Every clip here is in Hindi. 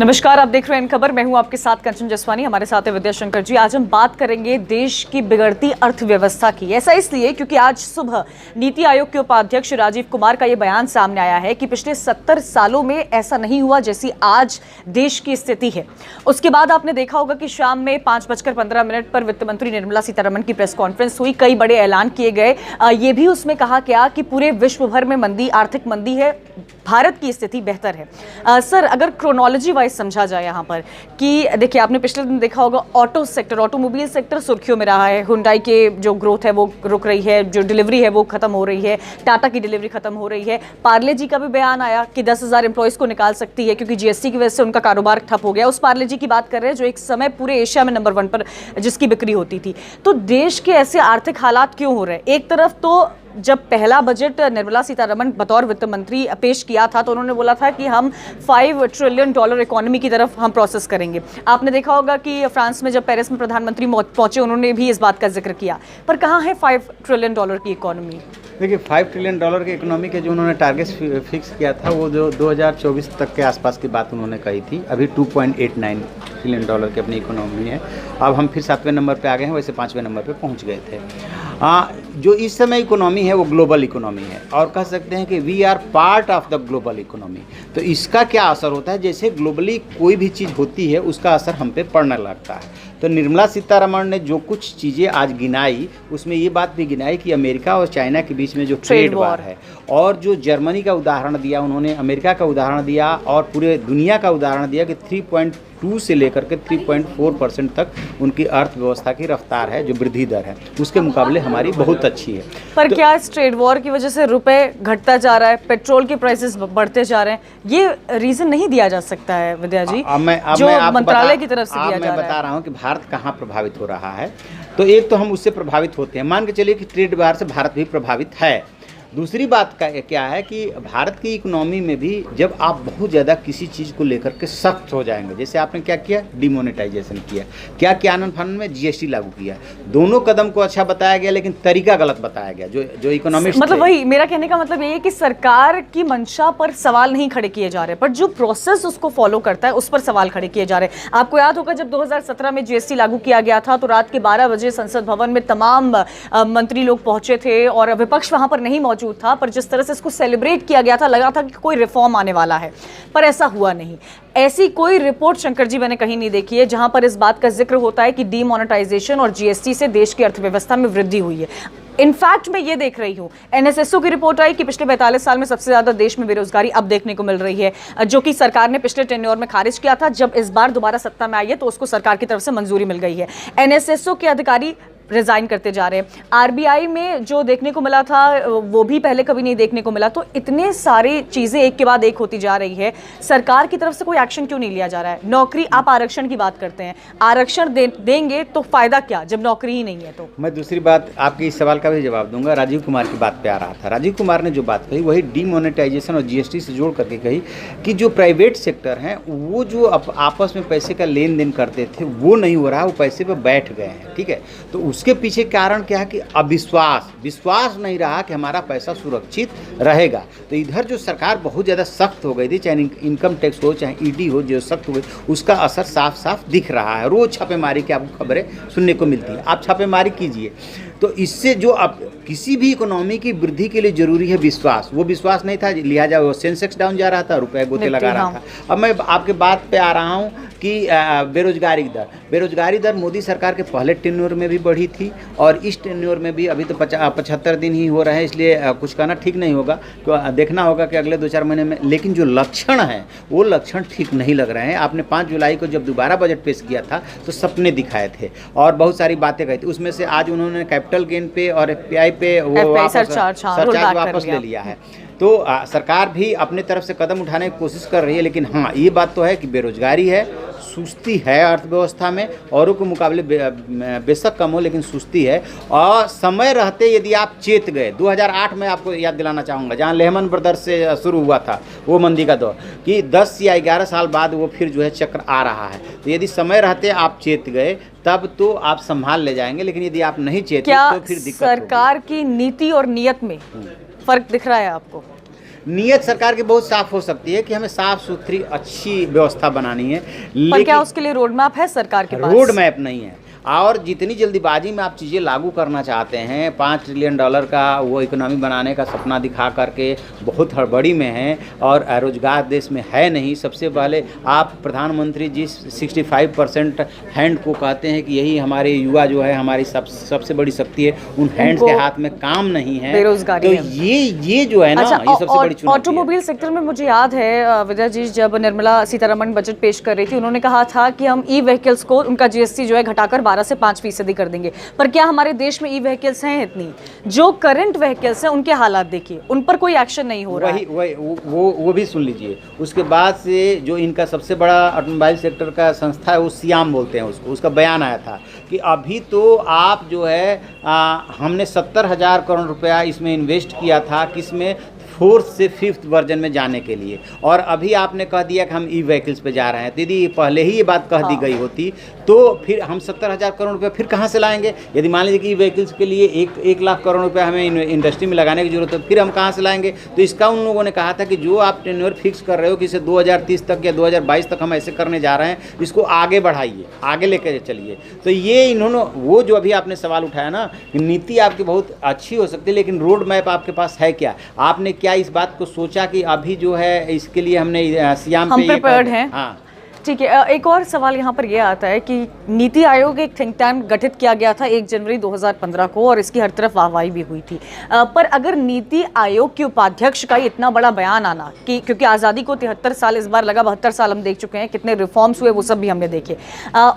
नमस्कार, आप देख रहे हैं इन खबर। मैं हूं आपके साथ कंचन जसवानी, हमारे साथ है विद्या शंकर जी। आज हम बात करेंगे देश की बिगड़ती अर्थव्यवस्था की। ऐसा इसलिए क्योंकि आज सुबह नीति आयोग के उपाध्यक्ष राजीव कुमार का यह बयान सामने आया है कि पिछले 70 सालों में ऐसा नहीं हुआ जैसी आज देश की स्थिति है। उसके बाद आपने देखा होगा कि शाम में 5:15 पर वित्त मंत्री निर्मला सीतारमण की प्रेस कॉन्फ्रेंस हुई। कई बड़े ऐलान किए गए। ये भी उसमें कहा गया कि पूरे विश्व भर में मंदी, आर्थिक मंदी है, भारत की स्थिति बेहतर है। सर, अगर क्रोनोलॉजी वाइज समझा जाए यहाँ पर कि देखिए, आपने पिछले दिन देखा होगा ऑटो सेक्टर, ऑटोमोबाइल सेक्टर सुर्खियों में रहा है। हुंडई के जो ग्रोथ है वो रुक रही है, जो डिलीवरी है वो खत्म हो रही है, टाटा की डिलीवरी खत्म हो रही है। पार्ले जी का भी बयान आया कि 10,000 एम्प्लॉयज को निकाल सकती है क्योंकि जीएसटी की वजह से उनका कारोबार ठप हो गया। उस पार्ले जी की बात कर रहे हैं जो एक समय पूरे एशिया में नंबर 1 पर जिसकी बिक्री होती थी। तो देश के ऐसे आर्थिक हालात क्यों हो रहे हैं? एक तरफ तो जब पहला बजट निर्मला सीतारमण बतौर वित्त मंत्री पेश किया था तो उन्होंने बोला था कि हम $5 ट्रिलियन इकोनॉमी की तरफ हम प्रोसेस करेंगे। आपने देखा होगा कि फ्रांस में जब पेरिस में प्रधानमंत्री पहुंचे उन्होंने भी इस बात का जिक्र किया। पर कहाँ है $5 ट्रिलियन की इकोनॉमी? देखिए, $5 ट्रिलियन की इकोनॉमी के जो उन्होंने टारगेट फिक्स किया था वो जो 2024 तक के आसपास की बात उन्होंने कही थी। अभी $2.89 ट्रिलियन की अपनी इकोनॉमी है। अब हम फिर 7वें नंबर पे आ गए हैं, वैसे 5वें नंबर पे पहुंच गए थे। जो इस समय इकोनॉमी है वो ग्लोबल इकोनॉमी है और कह सकते हैं कि we are part of the global economy. तो इसका क्या असर होता है? जैसे ग्लोबली कोई भी चीज़ होती है उसका असर हम पे पड़ने लगता है। तो निर्मला सीतारमण ने जो कुछ चीज़ें आज गिनाई उसमें ये बात भी गिनाई कि अमेरिका और चाइना के बीच में जो ट्रेड वॉर है, और जो जर्मनी का उदाहरण दिया उन्होंने, अमेरिका का उदाहरण दिया और पूरे दुनिया का उदाहरण दिया कि 3.2 से लेकर के 3.4% तक उनकी अर्थव्यवस्था की रफ्तार है, जो वृद्धि दर है उसके मुकाबले हमारी बहुत अच्छी है। पर क्या इस ट्रेड वॉर की वजह से रुपए घटता जा रहा है, पेट्रोल के प्राइसेस बढ़ते जा रहे हैं? ये रीजन नहीं दिया जा सकता है विद्या जी, जो मंत्रालय की तरफ से दिया जा रहा है? मैं बता रहा हूँ कि भारत कहाँ प्रभावित हो रहा है। तो एक तो हम उससे प्रभावित होते हैं, मान के चलिए कि ट्रेड वॉर से भारत भी प्रभावित है। दूसरी बात का क्या है कि भारत की इकोनॉमी में भी जब आप बहुत ज़्यादा किसी चीज़ को लेकर के सख्त हो जाएंगे, जैसे आपने क्या किया, डिमोनेटाइजेशन किया, क्या किया, आनंद फानंद में जीएसटी लागू किया। दोनों कदम को अच्छा बताया गया लेकिन तरीका गलत बताया गया। जो इकोनॉमिस्ट मतलब वही मेरा कहने का मतलब ये है कि सरकार की मंशा पर सवाल नहीं खड़े किए जा रहे, पर जो प्रोसेस उसको फॉलो करता है उस पर सवाल खड़े किए जा रहे हैं। आपको याद होगा जब 2017 में जीएसटी लागू किया गया था तो रात के 12 बजे संसद भवन में तमाम मंत्री लोग पहुंचे थे और विपक्ष वहां पर नहीं मौजूद था। पर जिस तरह से इसको सेलिब्रेट किया गया था, लगा था कि कोई रिफॉर्म आने वाला है, पर ऐसा हुआ नहीं। ऐसी कोई रिपोर्ट शंकर जी मैंने कहीं नहीं देखी है जहां पर इस बात का जिक्र होता है कि डीमोनेटाइजेशन और जीएसटी से देश की अर्थव्यवस्था में वृद्धि हुई है। इनफैक्ट मैं ये देख रही हूँ, एनएसएसओ की रिपोर्ट आई कि पिछले 42 साल में सबसे ज्यादा देश में बेरोजगारी अब देखने को मिल रही है, जो कि सरकार ने पिछले टेन्योर में खारिज किया था। जब इस बार दोबारा सत्ता में आई है तो उसको सरकार की तरफ से मंजूरी मिल गई है। एनएसएसओ के अधिकारी रिजाइन करते जा रहे हैं। आरबीआई में जो देखने को मिला था वो भी पहले कभी नहीं देखने को मिला। तो इतने सारी चीजें एक के बाद एक होती जा रही है, सरकार की तरफ से कोई एक्शन क्यों नहीं लिया जा रहा है? नौकरी, आप आरक्षण की बात करते हैं, आरक्षण देंगे तो फायदा क्या जब नौकरी ही नहीं है? तो मैं दूसरी बात आपके इस सवाल का भी जवाब दूंगा। राजीव कुमार की बात पे आ रहा था। राजीव कुमार ने जो बात कही वही डीमोनेटाइजेशन और जीएसटी से जोड़ करके कही कि जो प्राइवेट सेक्टर हैं वो जो आपस में पैसे का लेन देन करते थे वो नहीं हो रहा, वो पैसे पे बैठ गए हैं। ठीक है, तो उसके पीछे कारण क्या है कि विश्वास नहीं रहा कि हमारा पैसा सुरक्षित रहेगा। तो इधर जो सरकार बहुत ज़्यादा सख्त हो गई थी, चाहे इनकम टैक्स हो चाहे ईडी हो, जो सख्त हो गई उसका असर साफ साफ दिख रहा है। रोज छापेमारी की आपको खबरें सुनने को मिलती है। आप छापेमारी कीजिए तो इससे जो अब किसी भी इकोनॉमी की वृद्धि के लिए जरूरी है विश्वास, वो विश्वास नहीं था, लिहाजा वो सेंसेक्स डाउन जा रहा था, रुपए गोते लगा रहा था। अब मैं आपके बात पे आ रहा हूँ कि बेरोजगारी दर मोदी सरकार के पहले टेन्योर में भी बढ़ी थी और इस टेन्योर में भी। अभी तो 75 दिन ही हो रहे हैं, इसलिए कुछ कहना ठीक नहीं होगा, तो देखना होगा कि अगले 2-4 महीने में। लेकिन जो लक्षण है वो लक्षण ठीक नहीं लग रहे हैं। आपने 5 जुलाई को जब दोबारा बजट पेश किया था तो सपने दिखाए थे और बहुत सारी बातें कही थी। उसमें से आज उन्होंने कैपिटल गेन पे और एफपीआई पे वो सरचार्ज वापस ले लिया है। तो सरकार भी अपने तरफ से कदम उठाने की कोशिश कर रही है। लेकिन हाँ, ये बात तो है कि बेरोजगारी है, सुस्ती है अर्थव्यवस्था में, औरों के मुकाबले बेशक कम हो लेकिन सुस्ती है। और समय रहते यदि आप चेत गए, 2008 में आपको याद दिलाना चाहूँगा, जहाँ लेहमन ब्रदर्स से शुरू हुआ था वो मंदी का दौर, कि 10 या 11 साल बाद वो फिर जो है चक्र आ रहा है। तो यदि समय रहते आप चेत गए तब तो आप संभाल ले जाएंगे, लेकिन यदि आप नहीं चेते तो फिर दिक्कत होगी। सरकार की नीति और नियत में फर्क दिख रहा है आपको? नीयत सरकार की बहुत साफ हो सकती है कि हमें साफ सुथरी अच्छी व्यवस्था बनानी है, पर क्या उसके लिए रोड मैप है सरकार के पास? रोड मैप नहीं है। और जितनी जल्दीबाजी में आप चीज़ें लागू करना चाहते हैं, $5 ट्रिलियन का वो इकोनॉमी बनाने का सपना दिखा करके बहुत हड़बड़ी में हैं और रोजगार देश में है नहीं। सबसे पहले आप प्रधानमंत्री जी 65% हैंड को कहते हैं कि यही हमारे युवा जो है हमारी सबसे बड़ी शक्ति है, उन हैंड्स के हाथ में काम नहीं है, बेरोजगारी तो ये जो है ना, अच्छा, ये सबसे बड़ी चुनौती है। ऑटोमोबाइल सेक्टर में मुझे याद है विद्या जी, जब निर्मला सीतारमण बजट पेश कर रही थी, उन्होंने कहा था कि हम ई व्हीकल्स को उनका जीएसटी जो है घटाकर 12 से 5% कर देंगे। पर क्या हमारे देश में ई व्हीकल्स हैं इतनी? जो करंट व्हीकल्स हैं उनके हालात देखिए, उन पर कोई एक्शन नहीं हो रहा है। वो भी सुन लीजिए। उसके बाद से जो इनका सबसे बड़ा ऑटोमोबाइल सेक्टर का संस्था है, वो सियाम बोलते हैं उसको, उसका बयान आया था कि अभी तो आप जो है हमने 70,000 करोड़ रुपया इसमें इन्वेस्ट किया था, किसमें 4th से 5th वर्जन में जाने के लिए, और अभी आपने कह दिया कि हम ई व्हीकल्स पे जा रहे हैं। दीदी पहले ही ये बात कह दी गई होती तो फिर हम 70,000 करोड़ रुपये फिर कहाँ से लाएंगे? यदि मान लीजिए कि ई व्हीकल्स के लिए 1 लाख करोड़ रुपये हमें इंडस्ट्री में लगाने की जरूरत है, फिर हम कहाँ से लाएंगे? तो इसका उन लोगों ने कहा था कि जो आप टेन्योर फिक्स कर रहे हो कि इसे 2030 तक या 2022 तक हम ऐसे करने जा रहे हैं, इसको आगे बढ़ाइए, आगे लेकर चलिए। तो ये इन्होंने वो जो अभी आपने सवाल उठाया ना, नीति आपकी बहुत अच्छी हो सकती है, लेकिन रोड मैप आपके पास है क्या? आपने क्या इस बात को सोचा कि अभी जो है इसके लिए हमने सियाम हम प्रिपेयर्ड हैं? हाँ, ठीक है। एक और सवाल यहाँ पर यह आता है कि नीति आयोग एक थिंक टैंक गठित किया गया था 1 जनवरी 2015 को, और इसकी हर तरफ वाहवाही भी हुई थी। पर अगर नीति आयोग के उपाध्यक्ष का इतना बड़ा बयान आना कि क्योंकि आज़ादी को 73 साल इस बार लगा, 72 साल हम देख चुके हैं, कितने रिफॉर्म्स हुए वो सब भी हमने देखे,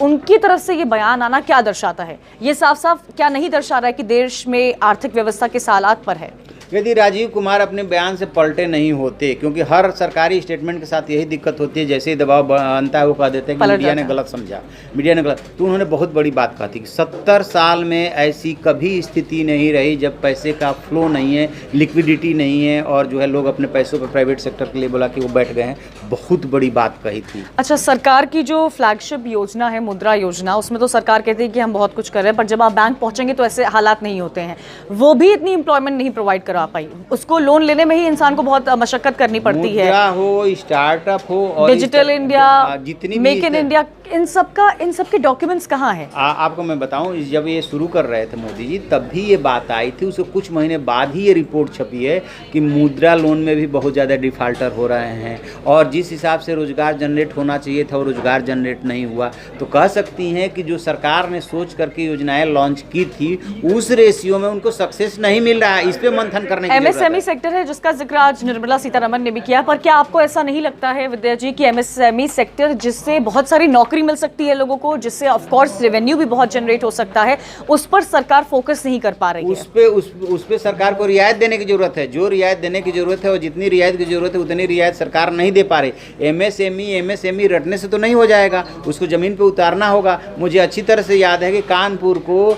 उनकी तरफ से ये बयान आना क्या दर्शाता है? ये साफ साफ क्या नहीं दर्शा रहा है कि देश में आर्थिक व्यवस्था किस हालात पर है? यदि राजीव कुमार अपने बयान से पलटे नहीं होते, क्योंकि हर सरकारी स्टेटमेंट के साथ यही दिक्कत होती है, जैसे ही दबाव बनता है वो कह देते हैं कि मीडिया ने गलत समझा, मीडिया ने गलत। तो उन्होंने बहुत बड़ी बात कहा थी कि 70 साल में ऐसी कभी स्थिति नहीं रही जब पैसे का फ्लो नहीं है, लिक्विडिटी नहीं है, और जो है लोग अपने पैसों पर प्राइवेट सेक्टर के लिए बोला कि वो बैठ गए हैं। बहुत बड़ी बात कही थी। अच्छा, सरकार की जो फ्लैगशिप योजना है मुद्रा योजना, उसमें तो सरकार कहती है कि हम बहुत कुछ कर रहे हैं, पर जब आप बैंक पहुंचेंगे तो ऐसे हालात नहीं होते हैं। वो भी इतनी एम्प्लॉयमेंट नहीं प्रोवाइड करा पाई, उसको लोन लेने में ही इंसान को बहुत मशक्कत करनी पड़ती है। मुद्रा हो, स्टार्टअप हो, और डिजिटल इंडिया, जितनी मेक इन इंडिया, इन सब के डॉक्यूमेंट्स कहाँ हैं? आपको मैं बताऊं, जब ये शुरू कर रहे थे मोदी जी, तब भी ये बात आई थी। उसके कुछ महीने बाद ही ये रिपोर्ट छपी है कि मुद्रा लोन में भी बहुत ज़्यादा डिफाल्टर हो रहे हैं, और जिस हिसाब से रोजगार जनरेट होना चाहिए था वो रोजगार जनरेट नहीं हुआ। तो कह सकती हैं कि जो सरकार ने सोच करके योजनाएं लॉन्च की थी, उस रेशियो में उनको सक्सेस नहीं मिल रहा है। इस पे मंथन करने की एमएसएमई सेक्टर है जिसका जिक्र आज निर्मला सीतारमण ने भी किया, पर क्या आपको ऐसा नहीं लगता है विद्या जी कि एमएसएमई सेक्टर जिससे बहुत सारी नौकरी मिल सकती है लोगों को, जिससे ऑफ कोर्स रेवेन्यू भी बहुत जनरेट हो सकता है, उस पर सरकार फोकस नहीं कर पा रही है? उस पे सरकार को रियायत देने की जरूरत है। जो रियायत देने की जरूरत है, और जितनी रियायत की जरूरत है उतनी रियायत सरकार नहीं दे पा रही। एमएसएमई रटने से तो नहीं हो जाएगा, उसको जमीन पे उतारना होगा। मुझे अच्छी तरह से याद है कि कानपुर को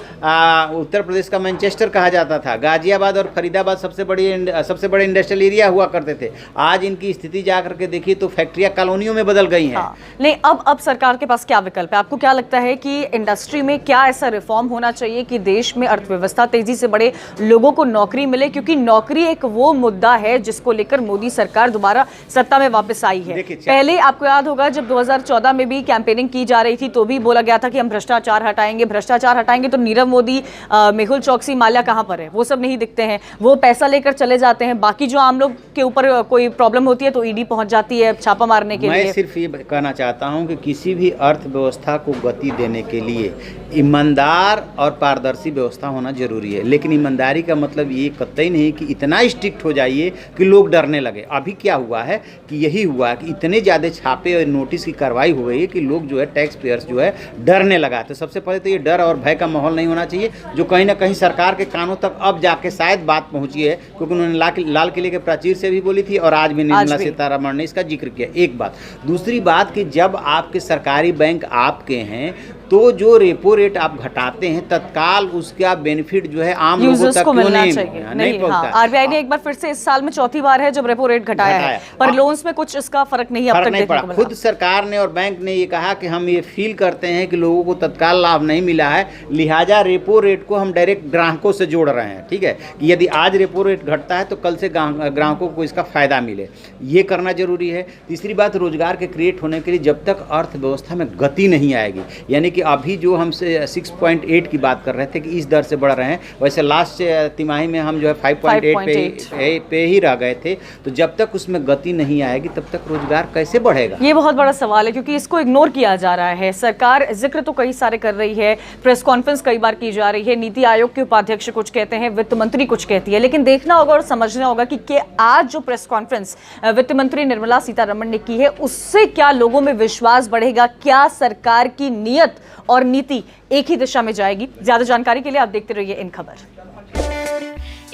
उत्तर प्रदेश का मैनचेस्टर कहा जाता था, गाजियाबाद और फरीदाबाद सबसे बड़े इंडस्ट्रियल एरिया हुआ करते थे। आज इनकी स्थिति जाकर के देखिए तो फैक्ट्रियां कॉलोनियों में बदल गई हैं। हाँ, नहीं, अब सरकार के पास क्या विकल्प है? आपको क्या लगता है कि इंडस्ट्री में क्या ऐसा रिफॉर्म होना चाहिए कि देश में अर्थव्यवस्था तेजी से बढ़े, लोगों को नौकरी मिले? क्योंकि नौकरी एक वो मुद्दा है जिसको लेकर मोदी सरकार दोबारा सत्ता में वापस आई है। पहले आपको याद होगा जब 2014 में भी कैंपेनिंग की जा रही थी तो भी बोला गया था कि हम भ्रष्टाचार हटाएंगे, तो नीरव मोदी, मेहुल चौकसी, माल्या कहाँ पर है? वो सब नहीं दिखते हैं। वो पैसा लेकर चले जाते हैं, बाकी जो आम लोग के ऊपर कोई प्रॉब्लम होती है तो ईडी पहुंच जाती है छापा मारने के लिए। मैं सिर्फ ये कहना चाहता हूं कि किसी भी अर्थव्यवस्था को गति देने के लिए ईमानदार और पारदर्शी व्यवस्था होना जरूरी है, लेकिन ईमानदारी का मतलब ये कतई नहीं कि इतना स्ट्रिक्ट हो जाइए कि लोग डरने लगे। अभी क्या हुआ है कि यही हुआ कि इतने ज़्यादा छापे और नोटिस की कार्रवाई हो गई है कि लोग जो है टैक्स पेयर्स जो है डरने लगा। तो सबसे पहले तो ये डर और भय का माहौल नहीं होना चाहिए, जो कहीं ना कहीं सरकार के कानों तक अब जाके शायद बात पहुंची है, क्योंकि उन्होंने लाल किले के प्राचीर से भी बोली थी और आज भी निर्मला सीतारमण ने इसका जिक्र किया। एक बात। दूसरी बात कि जब आपके सरकारी बैंक आपके हैं तो तो जो रेपो रेट आप घटाते हैं तत्काल उसका बेनिफिट जो है आम लोगों यूजर्स तक को क्यों मिलना नहीं चाहिए। नहीं हाँ, पहुंचता। आरबीआई ने एक बार फिर से इस साल में चौथी बार है जब रेपो रेट घटाया है, पर लोन्स में कुछ इसका फर्क नहीं अब फर्क तक नहीं देखने पड़ा। को मिला। खुद सरकार ने और बैंक ने ये कहा कि हम ये फील करते हैं कि लोगों को तत्काल लाभ नहीं मिला है, लिहाजा रेपो रेट को हम डायरेक्ट ग्राहकों से जोड़ रहे हैं। ठीक है कि यदि आज रेपो रेट घटता है तो कल से ग्राहकों को इसका फायदा मिले, ये करना जरूरी है। तीसरी बात, रोजगार के क्रिएट होने के लिए जब तक अर्थव्यवस्था में गति नहीं आएगी, यानी कि अभी जो हमसे 6.8 की बात कर रहे थे कि इस दर से बढ़ रहे हैं, वैसे लास्ट तिमाही में हम जो है 5.8 पे ही रह गए थे। तो जब तक उसमें गति नहीं आएगी तब तक रोजगार कैसे बढ़ेगा? ये बहुत बड़ा सवाल है क्योंकि इसको इग्नोर किया जा रहा है। सरकार जिक्र तो कई सारे कर रही है, प्रेस कॉन्फ्रेंस कई बार की जा रही है, नीति आयोग के उपाध्यक्ष कुछ कहते हैं, वित्त मंत्री कुछ कहती है, लेकिन देखना होगा और समझना होगा कि आज जो प्रेस कॉन्फ्रेंस वित्त मंत्री निर्मला सीतारमण ने की है उससे क्या लोगों में विश्वास बढ़ेगा, क्या सरकार की नीयत और नीति एक ही दिशा में जाएगी। ज्यादा जानकारी के लिए आप देखते रहिए इन खबर।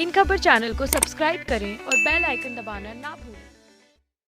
इन खबर चैनल को सब्सक्राइब करें और बेल आइकन दबाना ना भूलें।